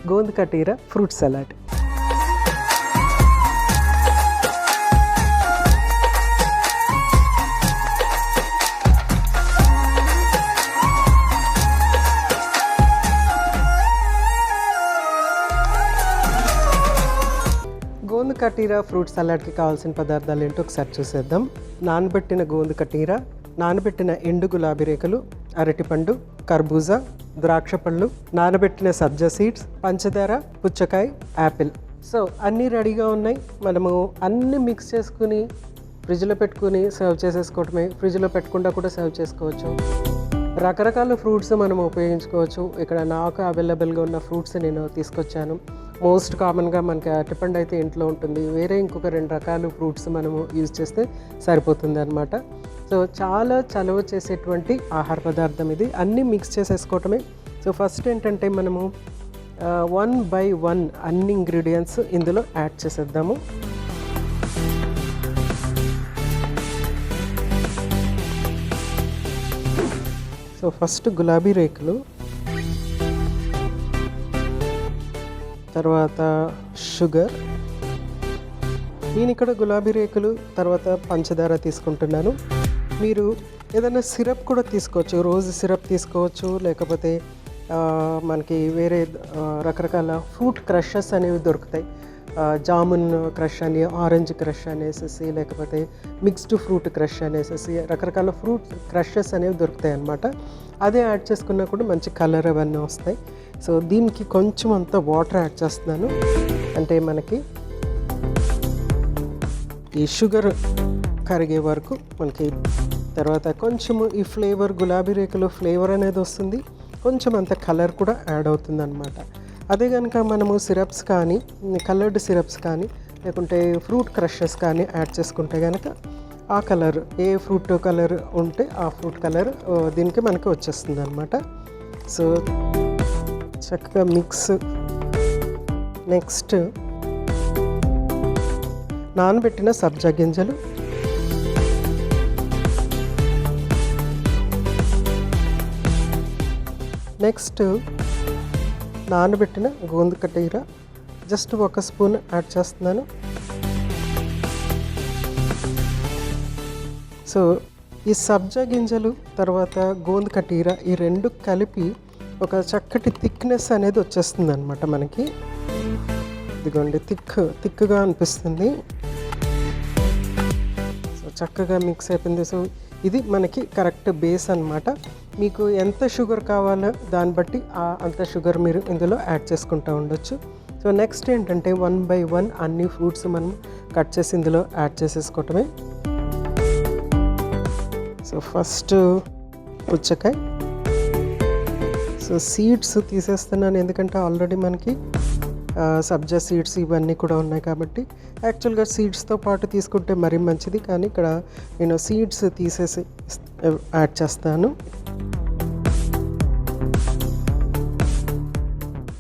Gond కటీరా fruit salad. Gond కటీరా fruit సలాడ్కి కావాల్సిన పదార్థాలు ఏంటో ఒకసారి చూసేద్దాం. నానబెట్టిన గోంద్ కటీరా, నానబెట్టిన ఎండు గులాబీ రేకులు, అరటిపండు, కర్బూజా, ద్రాక్ష పళ్ళు, నానబెట్టిన సబ్జా సీడ్స్, పంచదార, పుచ్చకాయ, యాపిల్. సో అన్నీ రెడీగా ఉన్నాయి. మనము అన్నీ మిక్స్ చేసుకుని ఫ్రిడ్జ్లో పెట్టుకుని సర్వ్ చేసేసుకోవటమే. ఫ్రిడ్జ్లో పెట్టకుండా కూడా సర్వ్ చేసుకోవచ్చు. రకరకాల ఫ్రూట్స్ మనం ఉపయోగించుకోవచ్చు. ఇక్కడ నాకు అవైలబుల్గా ఉన్న ఫ్రూట్స్ నేను తీసుకొచ్చాను. మోస్ట్ కామన్గా మనకి అరటిపండు అయితే ఇంట్లో ఉంటుంది. వేరే ఇంకొక 2 రకాల ఫ్రూట్స్ మనము యూజ్ చేస్తే సరిపోతుంది అనమాట. సో చాలా చలువ చేసేటువంటి ఆహార పదార్థం ఇది. అన్నీ మిక్స్ చేసేసుకోవటమే. సో ఫస్ట్ ఏంటంటే మనము 1 by 1 అన్ని ఇంగ్రీడియంట్స్ ఇందులో యాడ్ చేసేద్దాము. సో ఫస్ట్ గులాబీ రేకులు, తర్వాత షుగర్. నేను ఇక్కడ గులాబీ రేకులు తర్వాత పంచదార తీసుకుంటున్నాను. మీరు ఏదైనా సిరప్ కూడా తీసుకోవచ్చు. రోజ్ సిరప్ తీసుకోవచ్చు, లేకపోతే మనకి వేరే రకరకాల ఫ్రూట్ క్రషెస్ అనేవి దొరుకుతాయి. జామున్ క్రష్ అని, ఆరెంజ్ క్రష్ అనేసి, లేకపోతే మిక్స్డ్ ఫ్రూట్ క్రష్ అనేసి రకరకాల ఫ్రూట్ క్రషెస్ అనేవి దొరుకుతాయి అన్నమాట. అదే యాడ్ చేసుకున్నా కూడా మంచి కలర్ అవన్నీ వస్తాయి. సో దీనికి కొంచెం అంత వాటర్ యాడ్ చేస్తున్నాను. అంటే మనకి ఈ షుగర్ కరిగే వరకు మనకి, తర్వాత కొంచెము ఈ ఫ్లేవర్, గులాబీ రేకులో ఫ్లేవర్ అనేది వస్తుంది. కొంచెం అంత కలర్ కూడా యాడ్ అవుతుంది అన్నమాట. అదే కనుక మనము సిరప్స్ కానీ, కలర్డ్ సిరప్స్ కానీ, లేకుంటే ఫ్రూట్ క్రషెస్ కానీ యాడ్ చేసుకుంటే కనుక ఆ కలర్, ఏ ఫ్రూట్ కలర్ ఉంటే ఆ ఫ్రూట్ కలర్ దీనికి మనకి వచ్చేస్తుంది అన్నమాట. సో చక్కగా మిక్స్. నెక్స్ట్ నానబెట్టిన సబ్జా గింజలు, నెక్స్ట్ నానబెట్టిన గోంద్ కటీరా జస్ట్ 1 స్పూన్ యాడ్ చేస్తున్నాను. సో ఈ సబ్జా గింజలు తర్వాత గోంద్ కటీరా ఈ 2 కలిపి ఒక చక్కటి థిక్నెస్ అనేది వచ్చేస్తుంది అనమాట మనకి. ఇదిగోండి, థిక్గా అనిపిస్తుంది. సో చక్కగా మిక్స్ అయిపోయింది. సో ఇది మనకి కరెక్ట్ బేస్ అన్నమాట. మీకు ఎంత షుగర్ కావాలో దాన్ని బట్టి అంత షుగర్ మీరు ఇందులో యాడ్ చేసుకుంటూ ఉండొచ్చు. సో నెక్స్ట్ ఏంటంటే 1 by 1 అన్ని ఫ్రూట్స్ మనం కట్ చేసి ఇందులో యాడ్ చేసేసుకోవటమే. సో ఫస్ట్ పుచ్చకాయ. సో సీడ్స్ తీసేస్తున్నాను, ఎందుకంటే ఆల్రెడీ మనకి సబ్జా సీడ్స్ ఇవన్నీ కూడా ఉన్నాయి కాబట్టి. యాక్చువల్గా సీడ్స్తో పాటు తీసుకుంటే మరీ మంచిది, కానీ ఇక్కడ నేను సీడ్స్ తీసేసి యాడ్ చేస్తాను.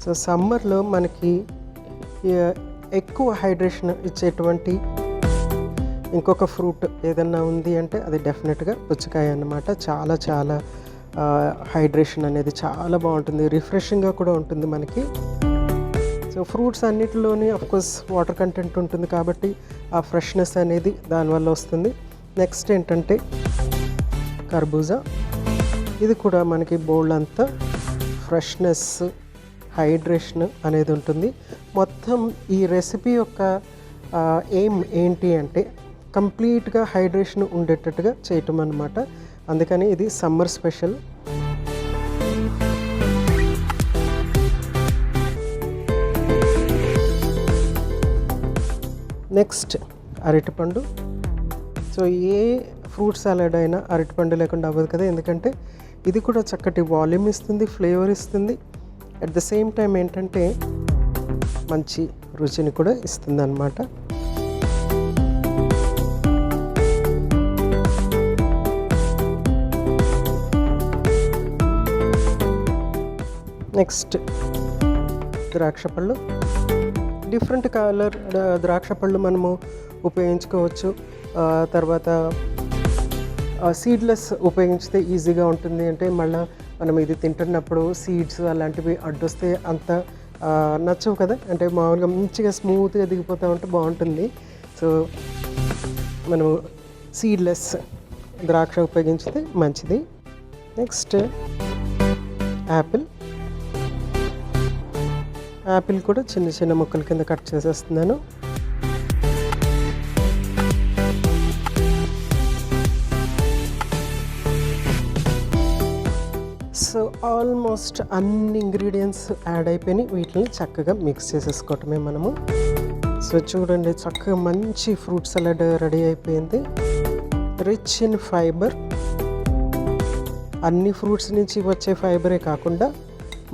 సో సమ్మర్లో మనకి ఎక్కువ హైడ్రేషన్ ఇచ్చేటువంటి ఇంకొక ఫ్రూట్ ఏదన్నా ఉంది అంటే అది డెఫినెట్గా పుచ్చకాయ అన్నమాట. చాలా చాలా హైడ్రేషన్ అనేది చాలా బాగుంటుంది, రిఫ్రెషింగ్గా కూడా ఉంటుంది మనకి. సో ఫ్రూట్స్ అన్నిటిలోని అఫ్కోర్స్ వాటర్ కంటెంట్ ఉంటుంది కాబట్టి ఆ ఫ్రెష్నెస్ అనేది దానివల్ల వస్తుంది. నెక్స్ట్ ఏంటంటే కర్బూజా. ఇది కూడా మనకి బోల్డ్ అంతా ఫ్రెష్నెస్, హైడ్రేషన్ అనేది ఉంటుంది. మొత్తం ఈ రెసిపీ యొక్క ఎయిమ్ ఏంటి అంటే కంప్లీట్గా హైడ్రేషన్ ఉండేటట్టుగా చేయటం అన్నమాట. అందుకని ఇది సమ్మర్ స్పెషల్. నెక్స్ట్ అరటిపండు. సో ఏ ఫ్రూట్ సలాడ్ అయినా అరటిపండు లేకుండా అవ్వదు కదా, ఎందుకంటే ఇది కూడా చక్కటి వాల్యూమ్ ఇస్తుంది, ఫ్లేవర్ ఇస్తుంది. అట్ ద సేమ్ టైం ఏంటంటే మంచి రుచిని కూడా ఇస్తుంది అన్నమాట. నెక్స్ట్ ద్రాక్ష పళ్ళు. డిఫరెంట్ కలర్ ద్రాక్ష పళ్ళు మనము ఉపయోగించుకోవచ్చు. తర్వాత సీడ్లెస్ ఉపయోగించితే ఈజీగా ఉంటుంది. అంటే మళ్ళీ మనం ఇది తింటున్నప్పుడు సీడ్స్ అలాంటివి అడ్డొస్తే అంత నచ్చవు కదా, అంటే మామూలుగా మంచిగా స్మూత్గా దిగిపోతూ ఉంటే బాగుంటుంది. సో మనము సీడ్లెస్ ద్రాక్ష ఉపయోగించితే మంచిది. నెక్స్ట్ యాపిల్ కూడా చిన్న చిన్న ముక్కల కింద కట్ చేసేస్తున్నాను. సో ఆల్మోస్ట్ అన్ని ఇంగ్రీడియంట్స్ యాడ్ అయిపోయినాయి. వీటిని చక్కగా మిక్స్ చేసేసుకోవటమే మనము. సో చూడండి, చక్కగా మంచి ఫ్రూట్ సలాడ్ రెడీ అయిపోయింది. రిచ్ ఇన్ ఫైబర్, అన్ని ఫ్రూట్స్ నుంచి వచ్చే ఫైబరే కాకుండా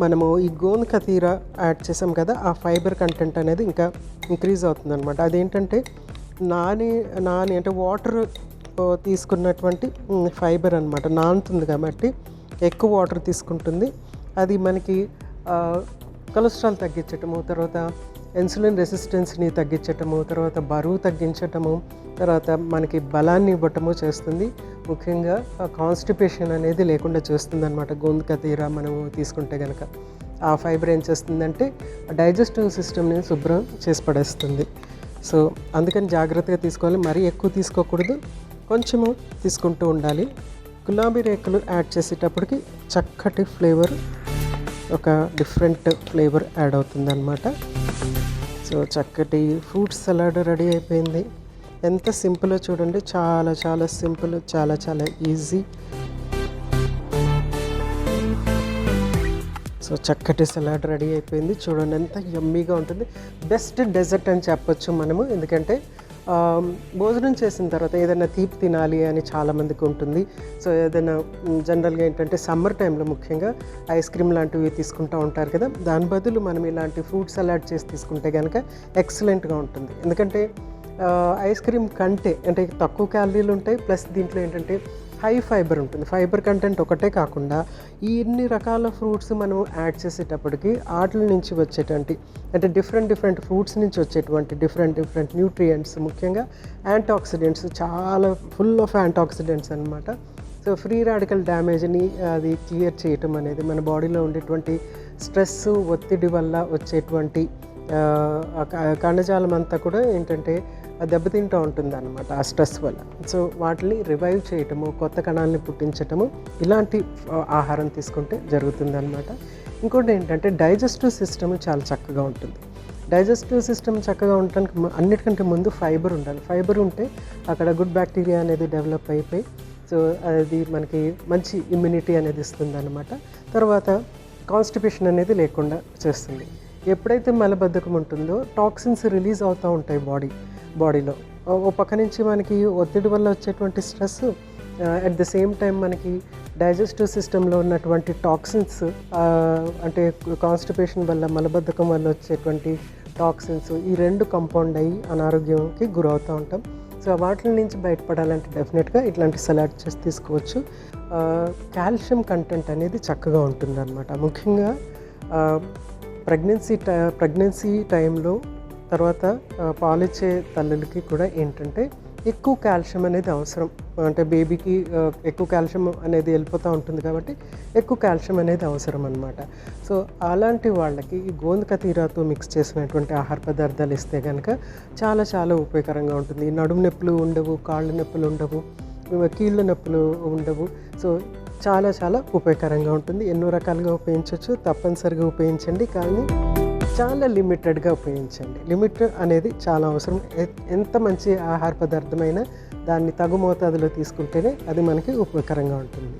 మనము ఈ గోంద్ కతీరా యాడ్ చేసాం కదా, ఆ ఫైబర్ కంటెంట్ అనేది ఇంకా ఇంక్రీజ్ అవుతుంది అనమాట. అదేంటంటే నాని అంటే వాటర్ తీసుకున్నటువంటి ఫైబర్ అనమాట. నానుతుంది కాబట్టి ఎక్కువ వాటర్ తీసుకుంటుంది. అది మనకి కొలెస్ట్రాల్ తగ్గించటము, తర్వాత ఇన్సులిన్ రెసిస్టెన్స్ని తగ్గించటము, తర్వాత బరువు తగ్గించటము, తర్వాత మనకి బలాన్ని ఇవ్వటము చేస్తుంది. ముఖ్యంగా కాన్స్టిపేషన్ అనేది లేకుండా చేస్తుంది అనమాట గోంద్ కతీరా మనము తీసుకుంటే కనుక. ఆ ఫైబర్ ఏం చేస్తుందంటే డైజెస్టివ్ సిస్టమ్ని శుభ్రం చేసి పడేస్తుంది. సో అందుకని జాగ్రత్తగా తీసుకోవాలి, మరీ ఎక్కువ తీసుకోకూడదు, కొంచెము తీసుకుంటూ ఉండాలి. గులాబీ రేకులు యాడ్ చేసేటప్పటికి చక్కటి ఫ్లేవర్, ఒక డిఫరెంట్ ఫ్లేవర్ యాడ్ అవుతుంది అన్నమాట. సో చక్కటి ఫ్రూట్ సలాడ్ రెడీ అయిపోయింది. ఎంత సింపుల్లో చూడండి, చాలా చాలా సింపుల్, చాలా చాలా ఈజీ. సో చక్కటి సలాడ్ రెడీ అయిపోయింది. చూడండి ఎంత యమ్మీగా ఉంటుంది. బెస్ట్ డెజర్ట్ అని చెప్పొచ్చు మనము, ఎందుకంటే భోజనం చేసిన తర్వాత ఏదైనా తీపి తినాలి అని చాలామందికి ఉంటుంది. సో ఏదైనా జనరల్గా ఏంటంటే సమ్మర్ టైంలో ముఖ్యంగా ఐస్ క్రీమ్ లాంటివి తీసుకుంటూ ఉంటారు కదా, దాని బదులు మనం ఇలాంటి ఫ్రూట్ సలాడ్ చేసి తీసుకుంటే కనుక ఎక్సలెంట్గా ఉంటుంది. ఎందుకంటే ఐస్ క్రీమ్ కంటే అంటే తక్కువ క్యాలరీలు ఉంటాయి, ప్లస్ దీంట్లో ఏంటంటే హై ఫైబర్ ఉంటుంది. ఫైబర్ కంటెంట్ ఒకటే కాకుండా ఈ ఇన్ని రకాల ఫ్రూట్స్ మనం యాడ్ చేసేటప్పటికి వాటి నుంచి వచ్చేటువంటి అంటే డిఫరెంట్ ఫ్రూట్స్ నుంచి వచ్చేటువంటి డిఫరెంట్ న్యూట్రియంట్స్, ముఖ్యంగా యాంటీఆక్సిడెంట్స్, చాలా ఫుల్ ఆఫ్ యాంటీఆక్సిడెంట్స్ అనమాట. సో ఫ్రీ రాడికల్ డ్యామేజ్ని అది క్లియర్ చేయటం అనేది మన బాడీలో ఉండేటువంటి స్ట్రెస్, ఒత్తిడి వల్ల వచ్చేటువంటి కణజాలం అంతా కూడా ఏంటంటే దెబ్బతింటూ ఉంటుంది అనమాట ఆ స్ట్రెస్ వల్ల. సో వాటిని రివైవ్ చేయటము, కొత్త కణాలని పుట్టించటము, ఇలాంటి ఆహారం తీసుకుంటే జరుగుతుంది అనమాట. ఇంకోటి ఏంటంటే డైజెస్టివ్ సిస్టమ్ చాలా చక్కగా ఉంటుంది. డైజెస్టివ్ సిస్టమ్ చక్కగా ఉండటానికి అన్నిటికంటే ముందు ఫైబర్ ఉండాలి. ఫైబర్ ఉంటే అక్కడ గుడ్ బ్యాక్టీరియా అనేది డెవలప్ అయిపోయి సో అది మనకి మంచి ఇమ్యూనిటీ అనేది ఇస్తుంది అనమాట. తర్వాత కాన్స్టిపేషన్ అనేది లేకుండా చేస్తుంది. ఎప్పుడైతే మలబద్ధకం ఉంటుందో టాక్సిన్స్ రిలీజ్ అవుతూ ఉంటాయి బాడీలో. ఓ పక్క నుంచి మనకి ఒత్తిడి వల్ల వచ్చేటువంటి stress, at the same time మనకి డైజెస్టివ్ సిస్టంలో ఉన్నటువంటి టాక్సిన్స్, అంటే కాన్స్టిపేషన్ వల్ల మలబద్ధకం వల్ల వచ్చేటువంటి టాక్సిన్స్, ఈ రెండు కంపౌండ్ అయ్యి అనారోగ్యంకి గురవుతూ ఉంటాం. సో వాటి నుంచి బయటపడాలంటే డెఫినెట్గా ఇట్లాంటి సలాడ్ చేసి తీసుకోవచ్చు. కాల్షియం కంటెంట్ అనేది చక్కగా ఉంటుంది అనమాట. ముఖ్యంగా ప్రెగ్నెన్సీ టైంలో, తర్వాత పాలిచ్చే తల్లులకి కూడా ఏంటంటే ఎక్కువ కాల్షియం అనేది అవసరం. అంటే బేబీకి ఎక్కువ కాల్షియం అనేది వెళ్ళిపోతూ ఉంటుంది కాబట్టి ఎక్కువ కాల్షియం అనేది అవసరం అనమాట. సో అలాంటి వాళ్ళకి ఈ గోంద్ కతీరాతో మిక్స్ చేసినటువంటి ఆహార పదార్థాలు ఇస్తే కనుక చాలా చాలా ఉపయోగకరంగా ఉంటుంది. నడుము నొప్పులు ఉండవు, కాళ్ళు నొప్పులు ఉండవు, కీళ్ళ నొప్పులు ఉండవు. సో చాలా చాలా ఉపయోగకరంగా ఉంటుంది. ఎన్నో రకాలుగా ఉపయోగించవచ్చు, తప్పనిసరిగా ఉపయోగించండి, కానీ చాలా లిమిటెడ్గా ఉపయోగించండి. లిమిట్ అనేది చాలా అవసరం. ఎంత మంచి ఆహార పదార్థమైనా దాన్ని తగు మోతాదులో తీసుకుంటేనే అది మనకి ఉపయోగకరంగా ఉంటుంది.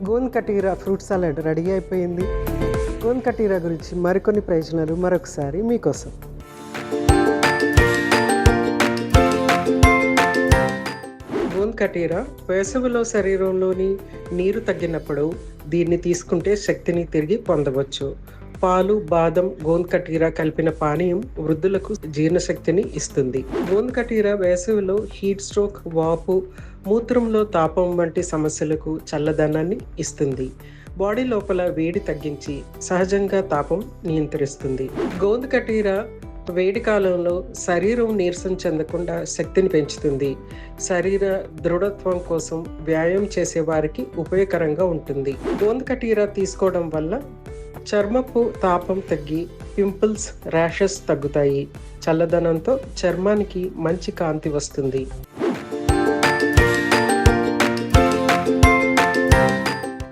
గోంద్ కతీరా ఫ్రూట్ సలాడ్ రెడీ అయిపోయింది. గోంద్ కతీరా గురించి మరికొన్ని ప్రయోజనాలు మరొకసారి మీకోసం. గోంద్ కతీరా వేసవిలో శరీరంలోని నీరు తగ్గినప్పుడు దీన్ని తీసుకుంటే శక్తిని తిరిగి పొందవచ్చు. పాలు, బాదం, గోంద్ కతీరా కలిపిన పానీయం వృద్ధులకు జీర్ణశక్తిని ఇస్తుంది. గోంద్ కతీరా వేసవిలో హీట్ స్ట్రోక్, వాపు, మూత్రంలో తాపం వంటి సమస్యలకు చల్లదనాన్ని ఇస్తుంది. బాడీ లోపల వేడి తగ్గించి సహజంగా తాపం నియంత్రిస్తుంది. గోంద్ కతీరా వేడి కాలంలో శరీరం నీరసం చెందకుండా శక్తిని పెంచుతుంది. శరీర దృఢత్వం కోసం వ్యాయామం చేసే వారికి ఉపయోగకరంగా ఉంటుంది. గోంద్ కటీరా తీసుకోవడం వల్ల చర్మపు తాపం తగ్గి పింపుల్స్, ర్యాషెస్ తగ్గుతాయి. చల్లదనంతో చర్మానికి మంచి కాంతి వస్తుంది.